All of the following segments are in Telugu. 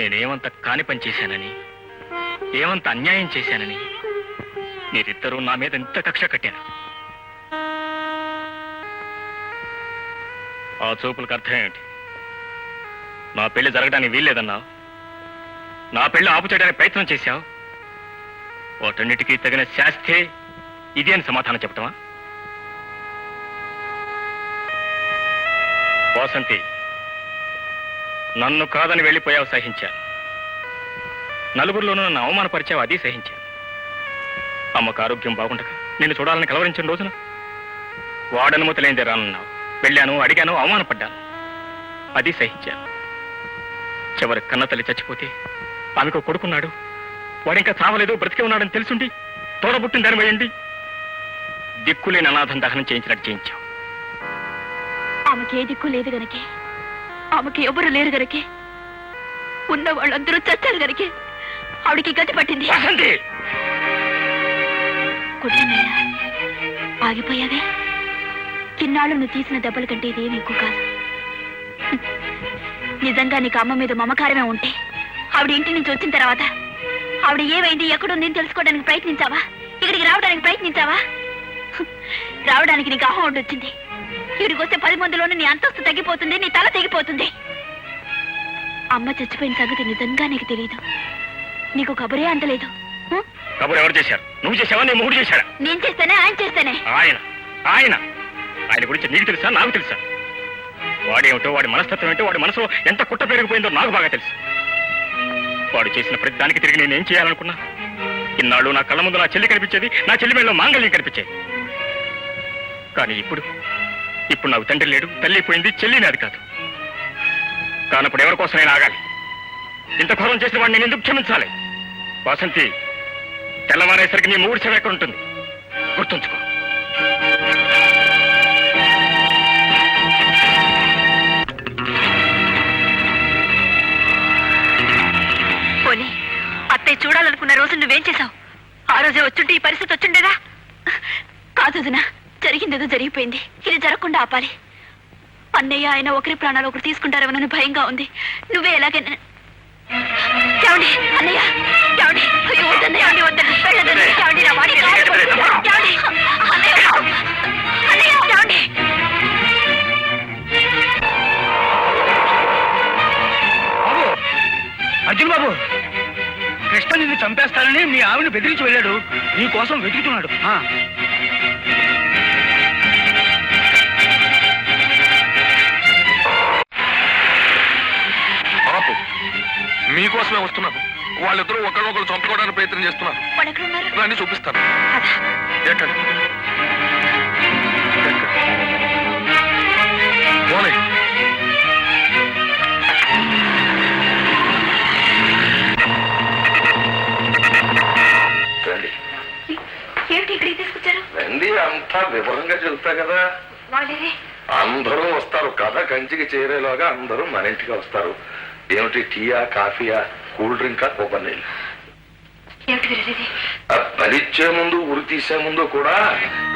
నేనేమంత కాని పని చేశానని, ఏమంత అన్యాయం చేశానని మీరిద్దరూ నా మీద ఇంత కక్ష కట్టారు. ఆ చూపులకు అర్థం ఏమిటి? నా పెళ్లి జరగడానికి వీల్లేదన్నావు, నా పెళ్లి ఆపు చేయడానికి ప్రయత్నం చేశావు. వాటన్నిటికీ తగిన శాస్తే ఇది అని సమాధానం చెప్పటమా? వాసంతి, నన్ను కాదని వెళ్ళిపోయావు, సహించాను. నలుగురిలోనూ నన్ను అవమానపరిచావు, అది సహించాను. అమ్మకు ఆరోగ్యం బాగుండగా నిన్ను చూడాలని కలవరించిన రోజున వాడనుమతి లేనిదే రానన్నావు. వెళ్ళాను, అడిగాను, అవమానపడ్డాను, అది సహించాను. చివరి కన్నతల్లి చచ్చిపోతే ఆమెకు కొడుకున్నాడు, వాడింకా చావలేదు, బ్రతికే ఉన్నాడని తెలుసుండి తోడబుట్టిన దాని వేయండి దిక్కులేని అనాథం దహనం చేయించినట్టు చేయించావు. ఆమెకి ఏ దిక్కు లేదు గనకే, ఆమెకి ఎవరు లేరు గనకే, ఉన్న వాళ్ళందరూ చచ్చారు గనకే ఆవిడికి గతి పట్టింది. ఆగిపోయావే? కిన్నాళ్ళు నువ్వు తీసిన దెబ్బల కంటే ఇదేమి ఎక్కువ కాదు. నిజంగా నీకు అమ్మ మీద మమకారమే ఉంటే ఆవిడ ఇంటి నుంచి వచ్చిన తర్వాత ఆవిడ ఏమైంది, ఎక్కడుంది తెలుసుకోవడానికి ప్రయత్నించావా? ఇక్కడికి రావడానికి ప్రయత్నించావా? రావడానికి నీకు అహం వచ్చింది. ఇక్కడికి వస్తే 10 మందిలోనూ నీ అంతస్తు తగ్గిపోతుంది, నీ తల తెగిపోతుంది. అమ్మ చచ్చిపోయిన సంగతి నిజంగా నీకు తెలియదు, నీకు కబురే అంతలేదు. కబురు ఎవరు చేశారు? నువ్వు చేసావా, నీ మొగుడు చేశాడా? నేను చేస్తేనే, ఆయన చేస్తేనే. ఆయన గురించి నీకు తెలుసా, నాకు తెలుసా? వాడేమిటో, వాడి మనస్తత్వం ఏంటో, వాడి మనసులో ఎంత కుట్ట పెరిగిపోయిందో నాకు బాగా తెలుసు. వాడు చేసిన ప్రతి దానికి తిరిగి నేనేం చేయాలనుకున్నా? ఇన్నాళ్ళు నా కళ్ళ ముందు నా చెల్లి కనిపించేది, నా చెల్లి మేడలో మాంగళ్యం కనిపించేది. కానీ ఇప్పుడు నాకు తండ్రి లేడు, తల్లి పోయింది, చెల్లి నాది కాదు. కానప్పుడు ఎవరి కోసం నేను ఆగాలి? ఇంత ఘోరం చేసిన వాడిని నేను ఎందుకు క్షమించాలి? వాసంతి, తెల్లవారేసరికి నీ మూడు శవం ఎక్కడ ఉంటుంది గుర్తుంచుకో. పోనీ అత్తయ్య చూడాలనుకున్న రోజు నువ్వేం చేశావు? ఆ రోజే వచ్చుంటే ఈ పరిస్థితి వచ్చిండేదా? కాదు వదినా, జరిగిందేదో జరిగిపోయింది, ఇది జరగకుండా ఆపాలి. అన్నయ్య ఆయన ఒకరి ప్రాణాలు ఒకరు తీసుకుంటారేమోనని భయంగా ఉంది. నువ్వే ఎలాగైనా అన్నయ్య, అర్జున్ బాబు, కృష్ణ నిన్ను చంపేస్తానని మీ ఆవిని బెదిరించి వెళ్ళాడు, నీ కోసం వెతుకుతున్నాడు. మీకోసమే వస్తున్నాను. వాళ్ళిద్దరూ ఒకరినొకరు చంపుకోవడానికి ప్రయత్నం చేస్తున్నారు. రండి చూపిస్తాను. ఎక్కడ రండి, అంతా వివరంగా చెబుతా కదా. అందరూ వస్తారు, కథ కంచికి చేరేలాగా అందరూ మన ఇంటికి వస్తారు. ఏమిటి, టీయా, కాఫీయా, కూల్ డ్రింకా, కొబ్బరి నీళ్ళు? పనిచ్చే ముందు, ఉరి తీసే ముందు కూడా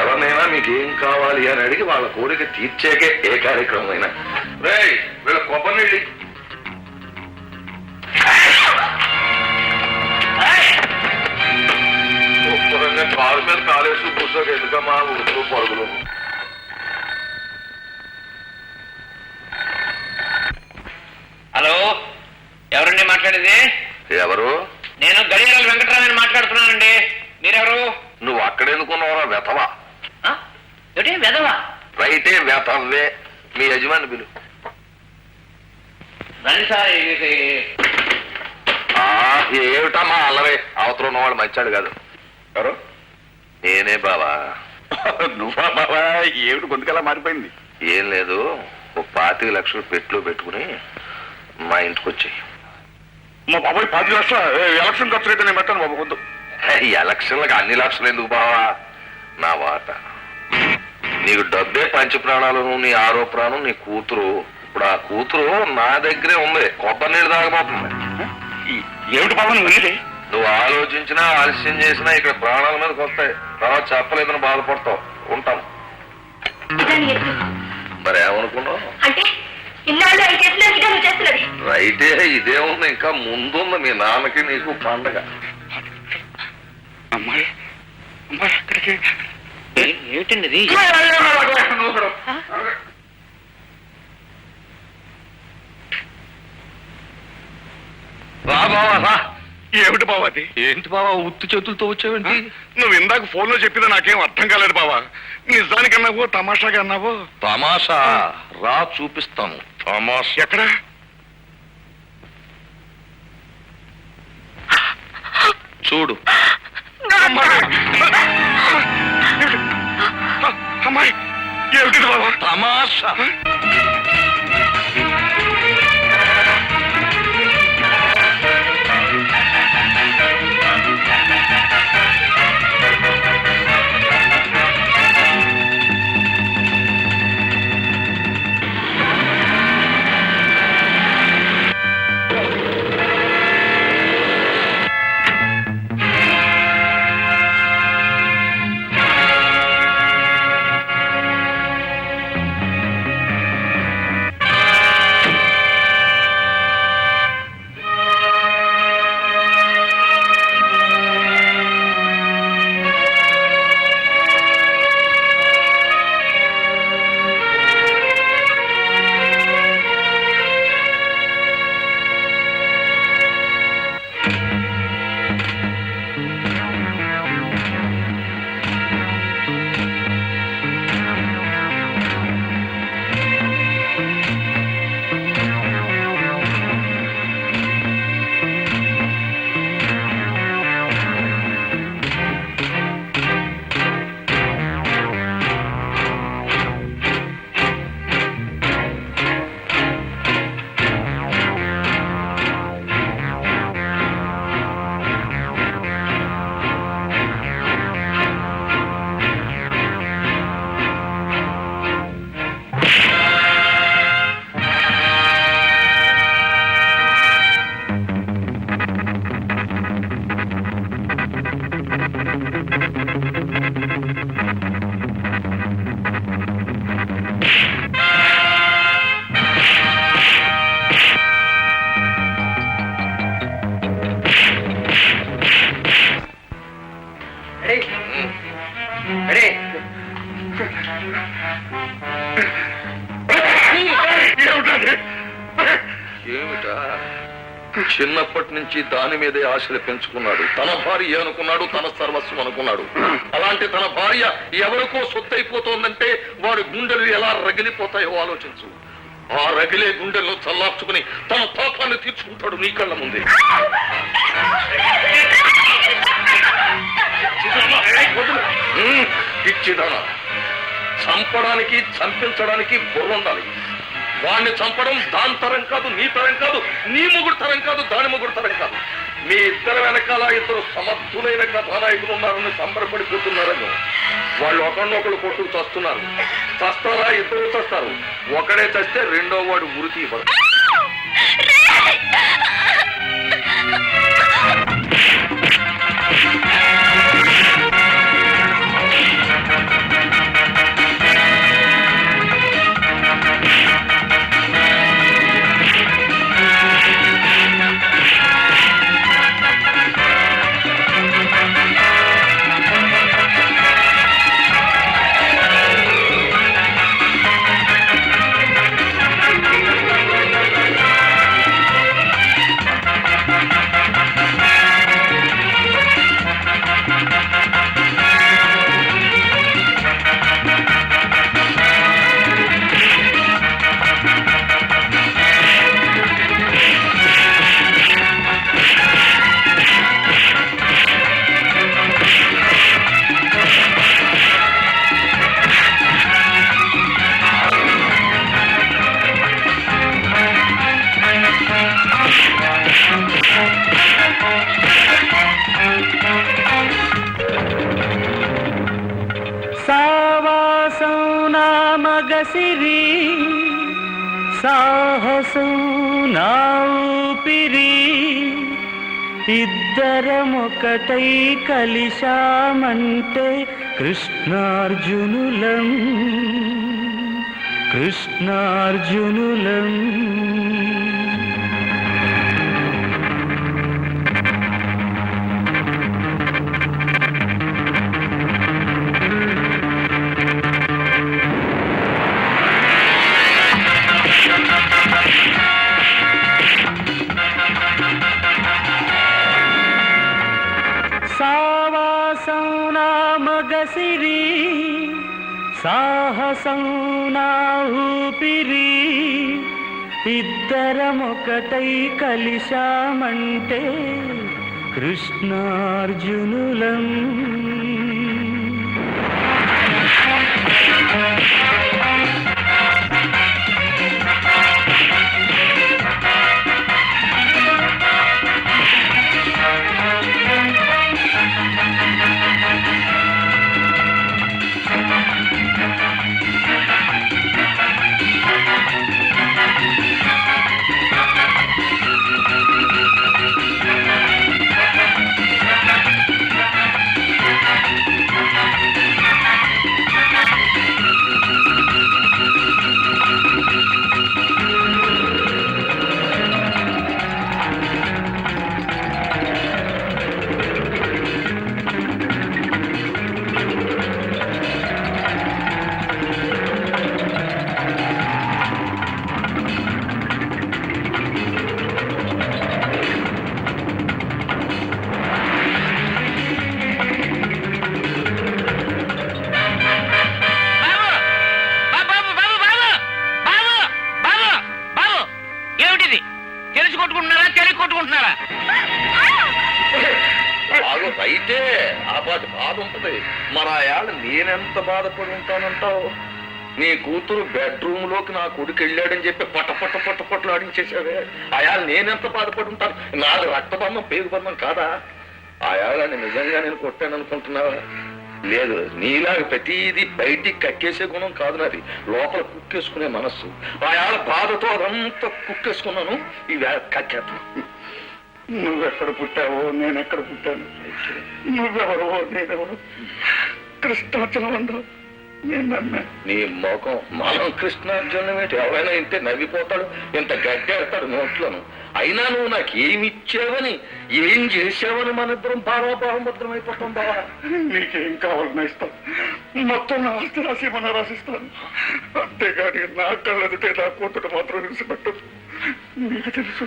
ఎవరినైనా మీకు ఏం కావాలి అని అడిగి వాళ్ళ కోరిక తీర్చేకే ఏ కార్యక్రమం అయినా. రేయ్, వీళ్ళ కొబ్బరి నీళ్ళు కాలు మీద కాలేసి కూర్చోక ఎందుకమ్మా ఉరుకులు పరుగులు? హలో, ఎవరండి మాట్లాడేది? ఎవరు? నేను గడియారాల వెంకటరామని మాట్లాడుతున్నానండి. మీరెవరు? నువ్వు అక్కడెందుకున్నావరా వెతవా? వెదవా? రైటే, వెతవే. మీ యజమాని పిలు. రండి సార్. ఏమిటమ్మా అల్లరే? అవతల ఉన్నవాడు మంచాడు కాదు. ఎవరు? నేనే బావా. నువ్వా బావా? ఏమిటి గొంతుకలా మారిపోయింది? ఏం లేదు, ఓ 25 లక్షలు పెట్టులో పెట్టుకుని మా ఇంటికి వచ్చాయి. మా బాబాయ్ 10 లక్షలు ఎలక్షన్ ఖర్చు అయితే నేను పెట్టాను బాబు. వద్దు. ఎలక్షన్లకు అన్ని లక్షలు ఎందుకు బావా? నా వాట. నీకు డబ్బే పంచ ప్రాణాలు, నీ ఆరో ప్రాణం నీ కూతురు. ఇప్పుడు ఆ కూతురు నా దగ్గరే ఉంది, కొబ్బరి నీళ్ళు తాగబోతుంది. ఏమిటి బాబా నువ్వు? నువ్వు ఆలోచించినా ఆలస్యం చేసినా ఇక్కడ ప్రాణాల మీదకి వస్తాయి. తర్వాత చెప్పలేదని బాధపడతావు. ఉంటాం. మరి ఏమనుకున్నావు? అంటే ఇన్నాళ్ళు ఆయన చేసినట్టుగా నువ్వు చేస్తున్నది. రైటే, ఇదే ఉంది. ఇంకా ముందుంది మీ నాన్నకి నీకు పండగ. అమ్మాయి అమ్మాయి అక్కడికి ఏమిటండి ఇది? రా బావా రా. ఏమిటి బావా అది? ఏంటి బావా ఉత్తి చేతులతో వచ్చావేంటి? నువ్వు ఇందాక ఫోన్ లో చెప్పినా నాకేం అర్థం కాలేదు బావా. నిజానికి అన్నావో తమాషాగా అన్నావో? తమాషా రా చూపిస్తాను. తమాషా ఎక్కడ? చూడు. అమ్మాయి అమ్మాయి ఏమిటి బావా? తమాషా ఏమిటా? చిన్నప్పటి నుంచి దాని మీదే ఆశలు పెంచుకున్నాడు. తన భార్య అనుకున్నాడు, తన సర్వస్వం అనుకున్నాడు. అలాంటి తన భార్య ఎవరికో సొత్తైపోతోందంటే వాడి గుండెలు ఎలా రగిలిపోతాయో ఆలోచించు. ఆ రగిలే గుండెల్లో చల్లార్చుకుని తన పాపాన్ని తీర్చుకుంటాడు నీ కళ్ళ ముందే. పిచ్చిదానా, చంపడానికి చంపించడానికి బుర్ర ఉండాలి. వాణ్ణి చంపడం దాని తరం కాదు, నీ తరం కాదు, నీ మొగుడు తరం కాదు, దాని మొగుడు తరం కాదు. మీ ఇద్దరు వెనకాల ఇద్దరు సమర్థులైన కథానాయకులు ఉన్నారని సంబరపడిపోతున్నారని వాళ్ళు ఒకరినొకరు కొట్టుకు చస్తున్నారు. చస్తారా? ఇద్దరు చస్తారు. ఒకడే చస్తే రెండో వాడు ఉరికి ఇవ్వడు. సావాసం నా మగసిరి, సాహసం నా ఊపిరి, ఇద్దరమొకటై కలిశామంటే కృష్ణార్జునులం. కృష్ణార్జునులం. సావాసం నా మగసిరి, సాహసం నా ఊపిరి, ఇద్దరమొకటై కలిశామంటే కృష్ణార్జునులం. ఏమిటిది? తెలిసి కొట్టుకుంటున్నారా, తెలిసి కొట్టుకుంటున్నారా? బాగా రైతే ఆ పాటి బాధ ఉంటది. మరి ఆ ఏళ్ళ నేనెంత బాధపడి ఉంటానంటావు? నీ కూతురు బెడ్రూమ్ లోకి నా కొడుకు వెళ్ళాడని చెప్పి పట్టలు ఆడించేసావే. ఆ ఏళ్ళ నేనెంత బాధపడి ఉంటాను? నాది రక్తబంధం పేగుబంధం కాదా? ఆ ఏళ్ళని నిజంగా నేను కొట్టాను అనుకుంటున్నావా? లేదు, నీలాగా ప్రతిదీ బయటికి కక్కేసే గుణం కాదు నాది, లోపల కుక్కేసుకునే మనస్సు. ఆ ఏళ్ళ బాధతో అదంతా కుక్కేసుకున్నాను, ఈ వేళ కక్కేస్తాను. నువ్వెక్కడ పుట్టావో నేనెక్కడ పుట్టాను, నువ్వెవరో నేనెవరు, కృష్ణార్జున ఉందో నేను నమ్మా. నీ ముఖం మనం కృష్ణార్జునమేంటి? ఎవరైనా ఇంతే నవ్విపోతాడు, ఇంత గడ్డేస్తాడు నోట్లను. అయినా నువ్వు నాకు ఏమి ఇచ్చావని, ఏం చేసావని మన ఇద్దరం భావాభావభద్రం అయిపోతాం. బావా, నీకేం కావాలన్నా ఇస్తాను, మొత్తం నా ఆస్తి రాసిమన్నా రాసిస్తాను. అంతేగాని నా కళ్ళెదుటే నా కూతురు మాత్రం విడిచిపెట్టదు. నీకు తెలుసు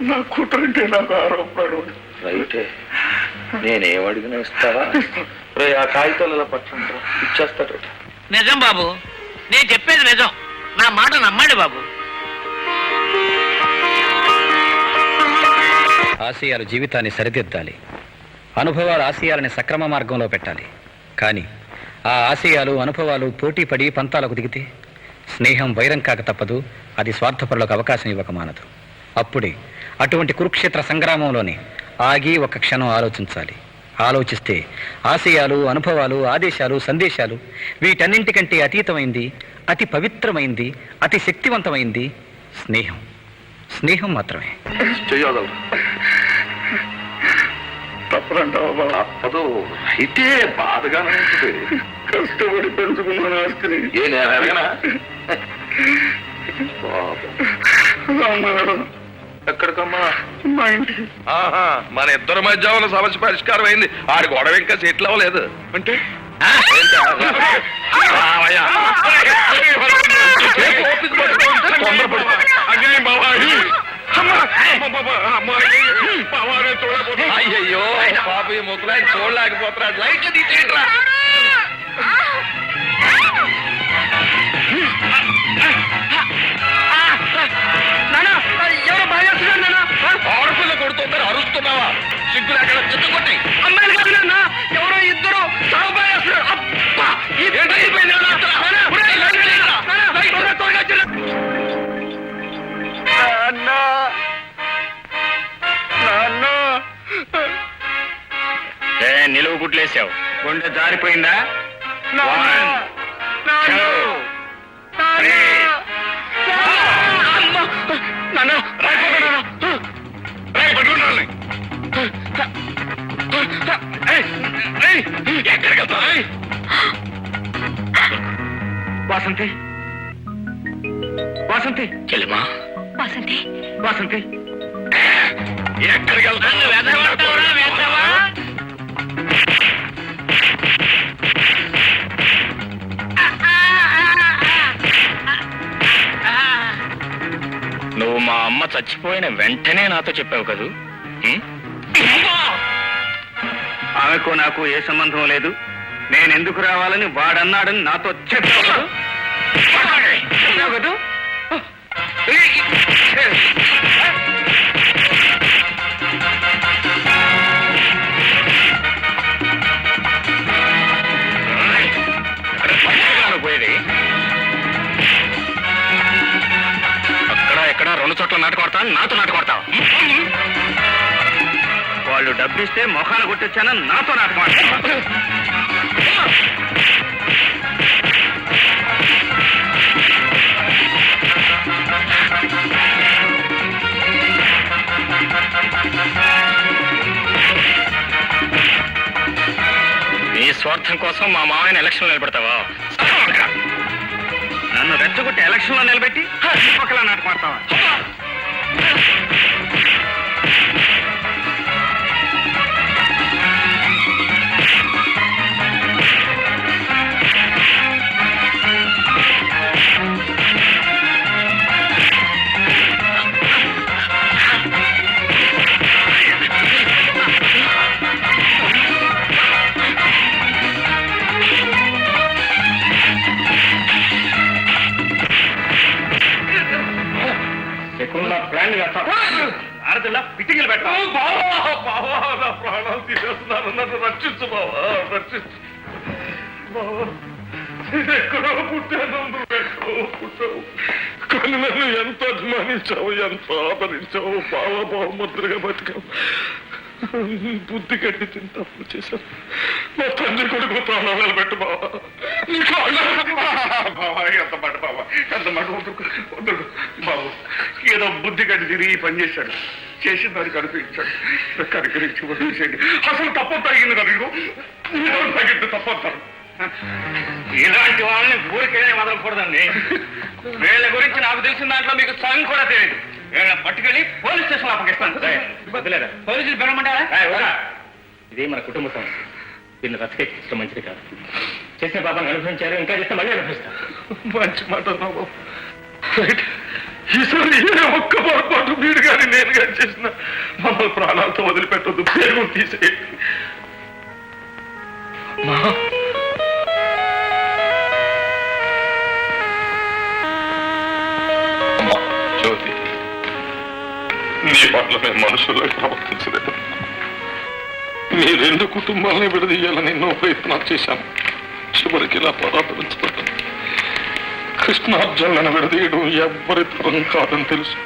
నా కూతురు అంటే నాకు ఆరోపణ. రైటే, నేనేమడిగినా ఇస్తావా? రే, ఆ కాగితాలు ఇలా పట్టండి, ఇచ్చేస్తాడు. నిజం బాబు, నేను చెప్పేది నిజం. నా మాట నమ్మండి బాబు. ఆశయాలు జీవితాన్ని సరిదిద్దాలి, అనుభవాలు ఆశయాలని సక్రమ మార్గంలో పెట్టాలి. కానీ ఆ ఆశయాలు అనుభవాలు పోటీపడి పంతాలకు దిగితే స్నేహం వైరం కాక తప్పదు, అది స్వార్థపరులకు అవకాశం ఇవ్వక మానదు. అప్పుడే అటువంటి కురుక్షేత్ర సంగ్రామంలోనే ఆగి ఒక క్షణం ఆలోచించాలి. ఆలోచిస్తే ఆశయాలు అనుభవాలు ఆదేశాలు సందేశాలు వీటన్నింటికంటే అతీతమైంది, అతి పవిత్రమైంది, అతి శక్తివంతమైంది స్నేహం. స్నేహం మాత్రమే. చెయ్యగలరు. తప్పదంటావా బాబా? తప్పదు. అయితే బాధగానే ఉంటుంది. కష్టపడి పెంచుకున్నాను ఆస్తిని. ఏ నేను అడగనా? ఎక్కడికమ్మా? మా ఇంటికి. ఆహా, మన ఇద్దరి మధ్య ఉన్న సమస్య పరిష్కారం అయింది. ఆడి గొడవ ఇంకా సెటిల్ అవ్వలేదు. అంటే అయ్యయ్యో పాప, ఈ ముగ్గురు చూడలేకపోతున్నాడు. లైట్లు తీసేయండిరా. ఆడపిల్ల కొడుతుందని అరుస్తున్నావా? సిగ్గులు ఎక్కడ చెత్తకొట్టి అమ్మాయిలు కాదు నాన్న, ఎవరో ఇద్దరు నిలువు గుడ్లేసావు, గుండె జారిపోయిందా? వాసంతి, వాసంతి చెల్లెమా వాసంతి వాసంతి ఎక్కడికి నన్ను వెధవంటావురా, వెధవా? నువ్వు మా అమ్మ చచ్చిపోయిన వెంటనే నాతో చెప్పావు కదూ ఉం? ఆమెకు నాకు ఏ సంబంధం లేదు నేను ఎందుకు రావాలని వాడన్నాడని నాతో చెప్పావు కదూ? చెప్పావు కదూ? పోయేది అక్కడ రెండు చోట్ల నాటుకొడతా నాతో నాటుకొడతావు వాళ్ళు డబ్బిస్తే మొఖాన కొట్టొచ్చానని నాతో నాటకం నీ స్వార్థం కోసం మా మామయ్యని ఎలక్షన్ నిలబెడతావా నన్ను రెచ్చగొట్టి ఎలక్షన్ లో నిలబెట్టి ఒకలా నాటకమాడతావా? ప్లాన్ ఆడదిల్లా పిటికలు పెట్టా ప్రాణాలు తీసేస్తున్నారు నన్ను రక్షించు బావా రక్షించు బావా ఎక్కడో పుట్టాను నువ్వెక్కడో పుట్టావు కానీ నన్ను ఎంత అభిమానించావు ఎంత ఆదరించావు బావ బహుముద్రగా బతికావు బుద్ధి కట్టి తిని తప్పు చేశాను మా తండ్రి కొడుకు ప్రాణాలు నిలబెట్టు బావా బావా ఎంత మాట బావా ఎంత మాట వద్దు బాబు ఏదో బుద్ధి కట్టి తిరిగి పని చేశాడు చేసిన దానికి అనిపించాడు కనికరించి వదిలేసేయండి అసలు తప్ప తగ్గింది కదా తగ్గింది తప్పంటారు ఇలాంటి వాళ్ళని ఊరికేనే వదలకూడదండి వీళ్ళ గురించి నాకు తెలిసిన దాంట్లో మీకు సగం కూడా తెలియదు వీళ్ళని పట్టుకెళ్ళి పోలీస్ స్టేషన్ అప్పగిస్తాను వద్దులేరా పోలీసులు పిలవమంటారా? ఇది మన కుటుంబ సమస్య దీన్ని రక్షించడం మంచిది కాదు చేసిన పాపాన్ని అనుభవించారు ఇంకా చేస్తే మళ్ళీ అనుభవిస్తారు మంచి మాట బాబు రైట్ ఈసారి ఏ ఒక్క పొరపాటు మీరు కానీ నేను కానీ చేసిన మమ్మల్ని ప్రాణాలతో వదిలిపెట్టద్దు పేరు తీసేయండి జ్యోతి నీ పట్ల మేము మనుషుల్లో ప్రవర్తించలేదు మీ రెండు కుటుంబాలని విడదీయాలని ఎన్నో ప్రయత్నాలు చేశాను చివరికి ఇలా పరాపరించబడ్డాను కృష్ణార్జునులను విడదీయడం ఎవ్వరి తరం కాదని తెలుసు